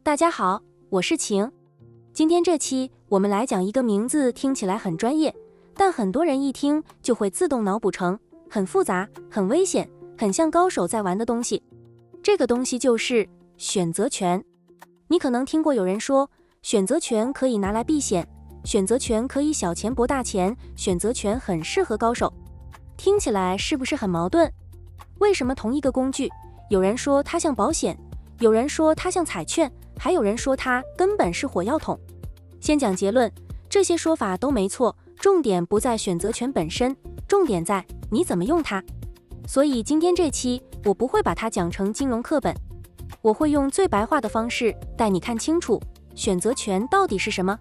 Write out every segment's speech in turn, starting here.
大家好，我是晴。今天這期我們來講一個名字聽起來很專業，但很多人一聽就會自動腦補成很複雜、很危險、很像高手在玩的東西。這個東西就是選擇權。你可能聽過有人說，選擇權可以拿來避險，選擇權可以小錢博大錢，選擇權很適合高手。聽起來是不是很矛盾？為什麼同一個工具，有人說它像保險，有人說它像彩券，還有人說它根本是火藥桶？先講結論，這些說法都沒錯，重點不在選擇權本身，重點在你怎麼用它。所以今天這期我不會把它講成金融課本，我會用最白話的方式帶你看清楚選擇權到底是什麼，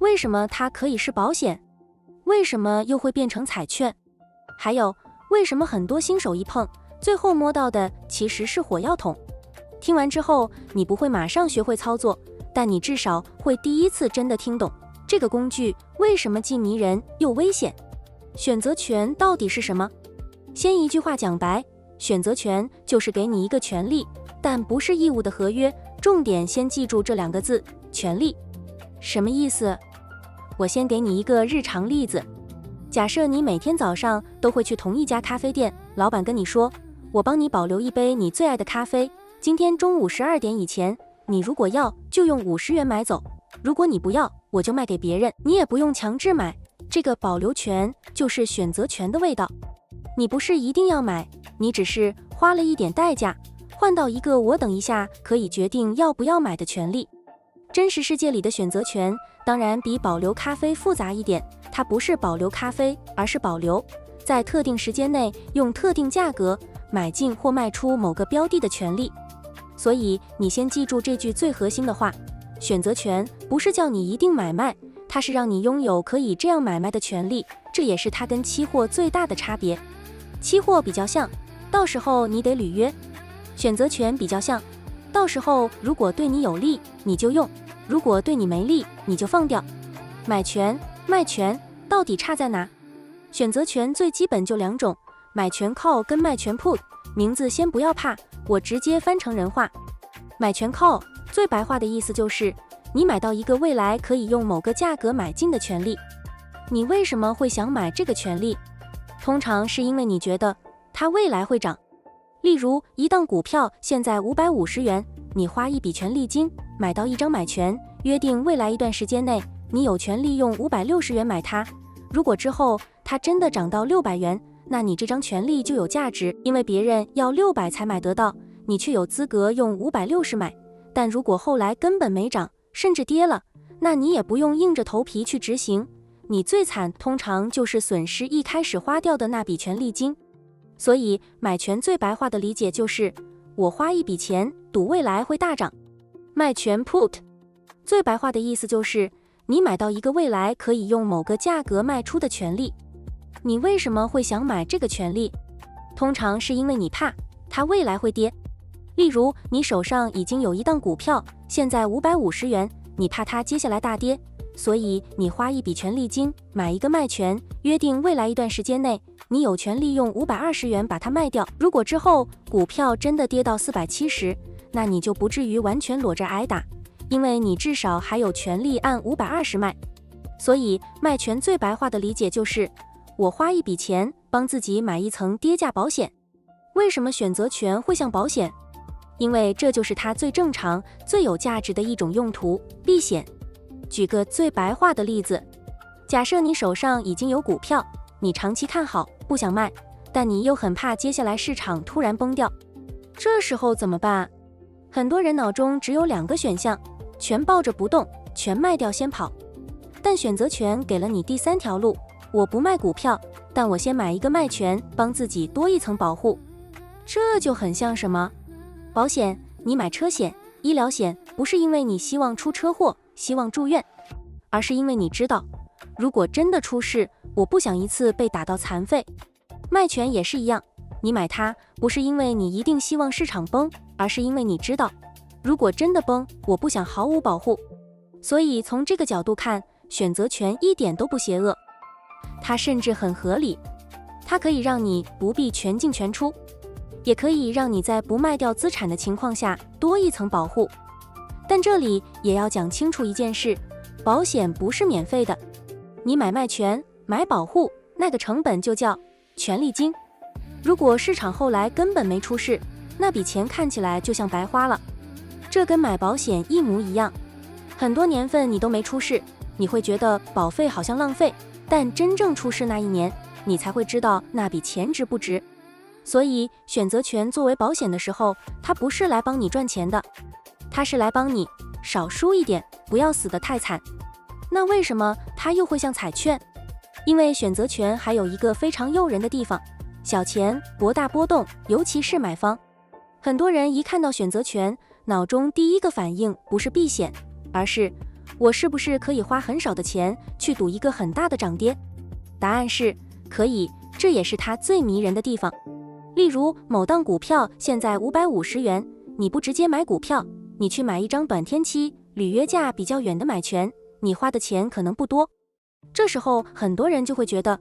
為什麼它可以是保險，為什麼又會變成彩券，還有為什麼很多新手一碰，最後摸到的其實是火藥桶。聽完之後，你不會馬上學會操作，但你至少會第一次真的聽懂這個工具為什麼既迷人又危險。選擇權到底是什麼？先一句話講白，選擇權就是給你一個權利，但不是義務的合約。重點先記住這兩個字，權利。什麼意思？我先給你一個日常例子。假設你每天早上都會去同一家咖啡店，老闆跟你說，我幫你保留一杯你最愛的咖啡，今天中午12點以前，你如果要就用50元買走，如果你不要，我就賣給別人，你也不用強制買。這個保留權就是選擇權的味道。你不是一定要買，你只是花了一點代價，換到一個我等一下可以決定要不要買的權利。真實世界裡的選擇權當然比保留咖啡複雜一點，它不是保留咖啡，而是保留在特定時間內用特定價格買進或賣出某個標的的權利。所以你先記住這句最核心的話，選擇權不是叫你一定買賣，它是讓你擁有可以這樣買賣的權利，這也是它跟期貨最大的差別。期貨比較像，到時候你得履約；選擇權比較像，到時候如果對你有利，你就用；如果對你沒利，你就放掉。買權、賣權到底差在哪？選擇權最基本就兩種，買權 call 跟賣權 put。名字先不要怕，我直接翻成人話。買權 call 最白話的意思就是你買到一個未來可以用某個價格買進的權利。你為什麼會想買這個權利？通常是因為你覺得它未來會漲。例如一檔股票現在550元，你花一筆權利金買到一張買權，約定未來一段時間內你有權利用560元買它。如果之後它真的漲到600元，那你這張權利就有價值，因為別人要600才買得到，你卻有資格用560買。但如果後來根本沒漲，甚至跌了，那你也不用硬着頭皮去執行，你最慘通常就是損失一開始花掉的那筆權利金。所以買權最白話的理解就是我花一筆錢賭未來會大漲。賣權 put 最白話的意思就是你買到一個未來可以用某個價格賣出的權利。你為什麼會想買這個權利？通常是因為你怕它未來會跌。例如你手上已經有一檔股票，現在550元，你怕它接下來大跌，所以你花一筆權利金買一個賣權，約定未來一段時間內你有權利用520元把它賣掉。如果之後股票真的跌到470，那你就不至於完全裸着挨打，因為你至少還有權利按520賣。所以賣權最白話的理解就是我花一筆錢幫自己買一層跌價保險。為什麼選擇權會像保險？因為這就是它最正常、最有價值的一種用途，避險。舉個最白話的例子，假設你手上已經有股票，你長期看好，不想賣，但你又很怕接下來市場突然崩掉，這時候怎麼辦？很多人腦中只有兩個選項，全抱着不動，全賣掉先跑。但選擇權給了你第三條路，我不賣股票，但我先買一個賣權，幫自己多一層保護。這就很像什麼？保險，你買車險、醫療險，不是因為你希望出車禍、希望住院，而是因為你知道，如果真的出事，我不想一次被打到殘廢。賣權也是一樣，你買它不是因為你一定希望市場崩，而是因為你知道，如果真的崩，我不想毫無保護。所以從這個角度看，選擇權一點都不邪惡，它甚至很合理。它可以讓你不必全進全出，也可以讓你在不賣掉資產的情況下多一層保護。但這裡也要講清楚一件事，保險不是免費的。你買賣權、買保護，那個成本就叫權利金。如果市場後來根本沒出事，那筆錢看起來就像白花了。這跟買保險一模一樣，很多年份你都沒出事，你會覺得保費好像浪費，但真正出事那一年，你才會知道那筆錢值不值。所以選擇權作為保險的時候，它不是來幫你賺錢的，它是來幫你少輸一點，不要死得太慘。那為什麼它又會像彩券？因為選擇權還有一個非常誘人的地方，小錢博大波動，尤其是買方。很多人一看到選擇權，腦中第一個反應不是避險，而是我是不是可以花很少的錢去賭一個很大的漲跌？答案是可以，這也是它最迷人的地方。例如某檔股票現在550元，你不直接買股票，你去買一張短天期履約價比較遠的買權，你花的錢可能不多。這時候很多人就會覺得，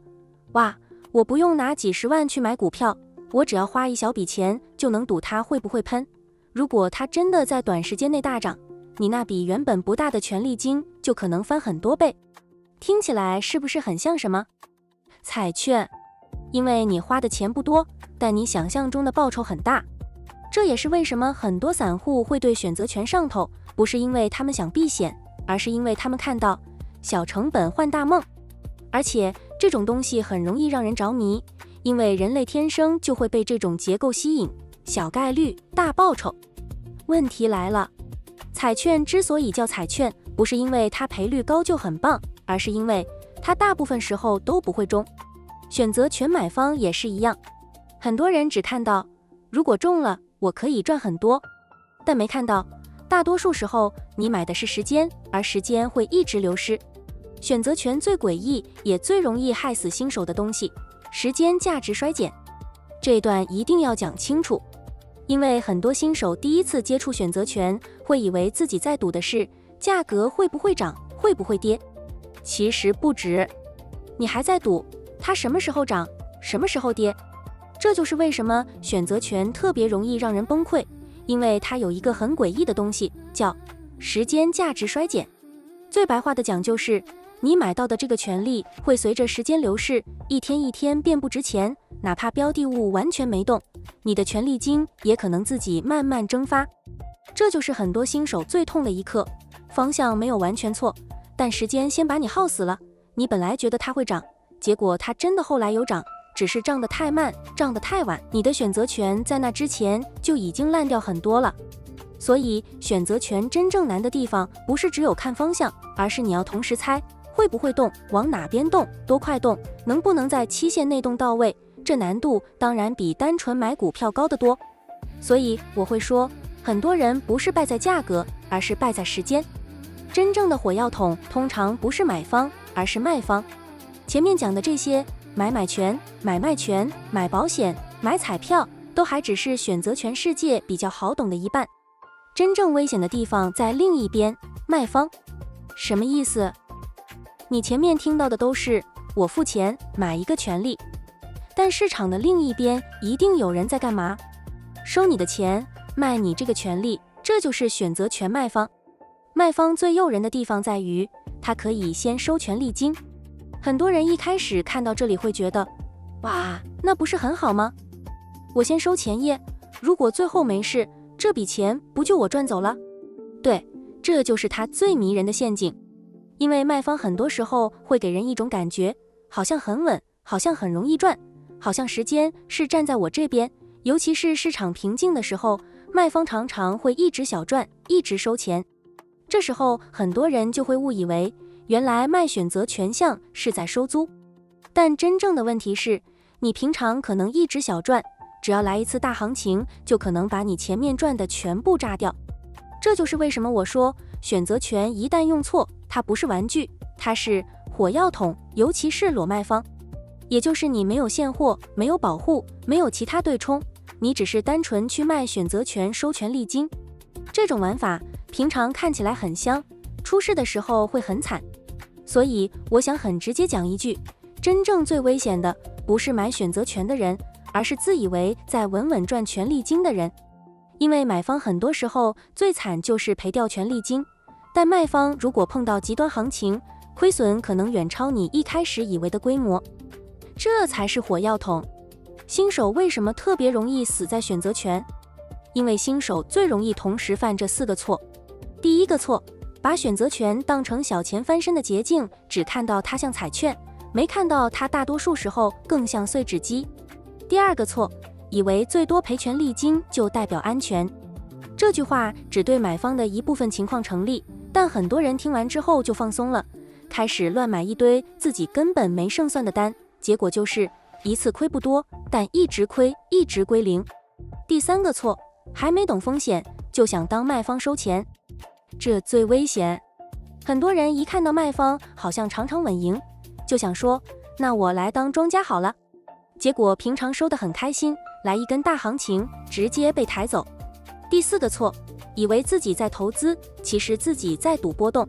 哇，我不用拿幾十萬去買股票，我只要花一小筆錢就能賭它會不會噴。如果它真的在短時間內大漲，你那筆原本不大的權利金就可能翻很多倍。聽起來是不是很像什麼？彩券。因為你花的錢不多，但你想象中的報酬很大。這也是為什麼很多散戶會對選擇權上頭，不是因為他們想避險，而是因為他們看到小成本換大夢。而且這種東西很容易讓人着迷，因為人類天生就會被這種結構吸引，小概率大報酬。問題來了，彩券之所以叫彩券，不是因為它賠率高就很棒，而是因為它大部分時候都不會中。選擇權買方也是一樣，很多人只看到如果中了我可以賺很多，但沒看到大多數時候你買的是時間，而時間會一直流失。選擇權最詭異也最容易害死新手的東西，時間價值衰減。這一段一定要講清楚，因為很多新手第一次接觸選擇權，會以為自己在賭的是價格會不會漲，會不會跌。其實不止，你還在賭它什麼時候漲，什麼時候跌。這就是為什麼選擇權特別容易讓人崩潰，因為它有一個很詭異的東西，叫時間價值衰減。最白話的講就是你買到的這個權利會隨着時間流逝，一天一天變不值錢，哪怕標的物完全沒動，你的權利金也可能自己慢慢蒸發。這就是很多新手最痛的一刻，方向沒有完全錯，但時間先把你耗死了。你本來覺得它會漲，結果它真的後來有漲，只是漲得太慢，漲得太晚，你的選擇權在那之前就已經爛掉很多了。所以選擇權真正難的地方，不是只有看方向，而是你要同時猜會不會動，往哪邊動，多快動，能不能在期限內動到位。這難度當然比單純買股票高得多。所以我會說，很多人不是敗在價格，而是敗在時間。真正的火藥桶通常不是買方，而是賣方。前面講的這些買權、買賣權、買保險、買彩票，都還只是選擇權世界比較好懂的一半。真正危險的地方在另一邊，賣方。什麼意思？你前面聽到的都是我付錢買一個權利，但市場的另一邊一定有人在幹嘛？收你的錢，賣你這個權利，這就是選擇權賣方。賣方最誘人的地方在於，他可以先收權利金。很多人一開始看到這裡會覺得，哇，那不是很好嗎？我先收錢耶，如果最後沒事，這筆錢不就我賺走了？對，這就是他最迷人的陷阱。因為賣方很多時候會給人一種感覺，好像很穩，好像很容易賺，好像時間是站在我這邊。尤其是市場平靜的時候，賣方常常會一直小賺，一直收錢。這時候很多人就會誤以為，原來賣選擇權項是在收租。但真正的問題是，你平常可能一直小賺，只要來一次大行情，就可能把你前面賺的全部炸掉。這就是為什麼我說，選擇權一旦用錯，它不是玩具，它是火藥桶，尤其是裸賣方。也就是你沒有現貨，沒有保護，沒有其他對沖，你只是單純去賣選擇權收權利金。這種玩法平常看起來很香，出事的時候會很慘。所以我想很直接講一句，真正最危險的不是買選擇權的人，而是自以為在穩穩賺權利金的人。因為買方很多時候最慘就是賠掉權利金，但賣方如果碰到極端行情，虧損可能遠超你一開始以為的規模，這才是火藥桶。新手為什麼特別容易死在選擇權？因為新手最容易同時犯這4個錯。第一個錯，把選擇權當成小錢翻身的捷徑，只看到它像彩券，沒看到它大多數時候更像碎紙機。第二個錯，以為最多賠權利金就代表安全。這句話只對買方的一部分情況成立，但很多人聽完之後就放鬆了，開始亂買一堆自己根本沒勝算的單，結果就是一次虧不多，但一直虧，一直歸零。第三個錯，還沒懂風險就想當賣方收錢，這最危險。很多人一看到賣方好像常常穩贏，就想說那我來當莊家好了，結果平常收得很開心，來一根大行情直接被抬走。第4個錯，以為自己在投資，其實自己在賭波動。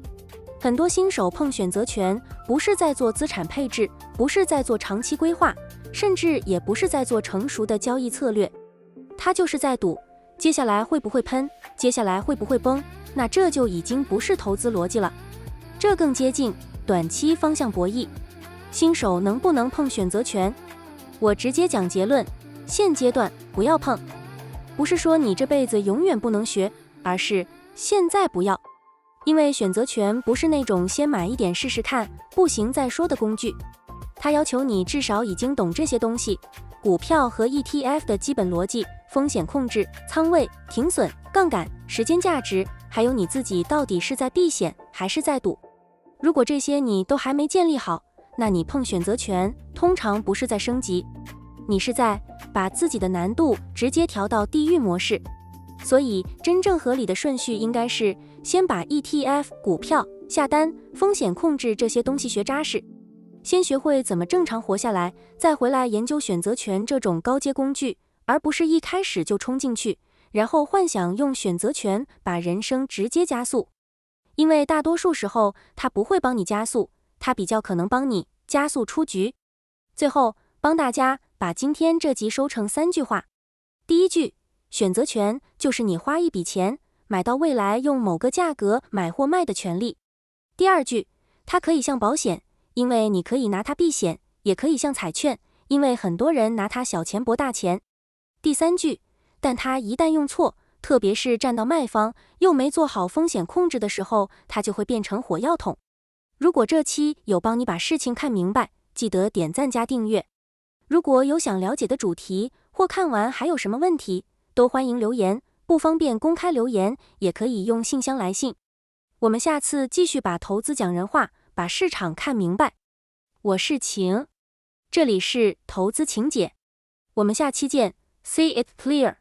很多新手碰選擇權，不是在做資產配置，不是在做長期規劃，甚至也不是在做成熟的交易策略，他就是在賭接下來會不會噴，接下來會不會崩，那這就已經不是投資邏輯了，這更接近短期方向博弈。新手能不能碰選擇權？我直接講結論，現階段不要碰。不是說你這輩子永遠不能學，而是現在不要。因為選擇權不是那種先買一點試試看，不行再說的工具，它要求你至少已經懂這些東西，股票和 ETF 的基本邏輯、風險控制、倉位、停損、槓桿、時間價值，還有你自己到底是在避險還是在賭。如果這些你都還沒建立好，那你碰選擇權通常不是在升級，你是在把自己的難度直接調到地獄模式。所以真正合理的順序應該是先把 ETF、股票、下單、風險控制這些東西學扎實，先學會怎麼正常活下來，再回來研究選擇權這種高階工具，而不是一開始就衝進去，然後幻想用選擇權把人生直接加速。因為大多數時候它不會幫你加速，它比較可能幫你加速出局。最後幫大家把今天這集收成3句話。第一句，選擇權就是你花一筆錢買到未來用某個價格買或賣的權利。第二句，它可以像保險，因為你可以拿它避險，也可以像彩券，因為很多人拿它小錢博大錢。第三句，但它一旦用錯，特別是站到賣方又沒做好風險控制的時候，它就會變成火藥桶。如果這期有幫你把事情看明白，記得點讚加訂閱。如果有想了解的主題，或看完還有什麼問題，都歡迎留言，不方便公開留言，也可以用信箱來信。我們下次繼續把投資講人話，把市場看明白。我是晴，這裡是投資晴姐，我們下期見 ，See it clear。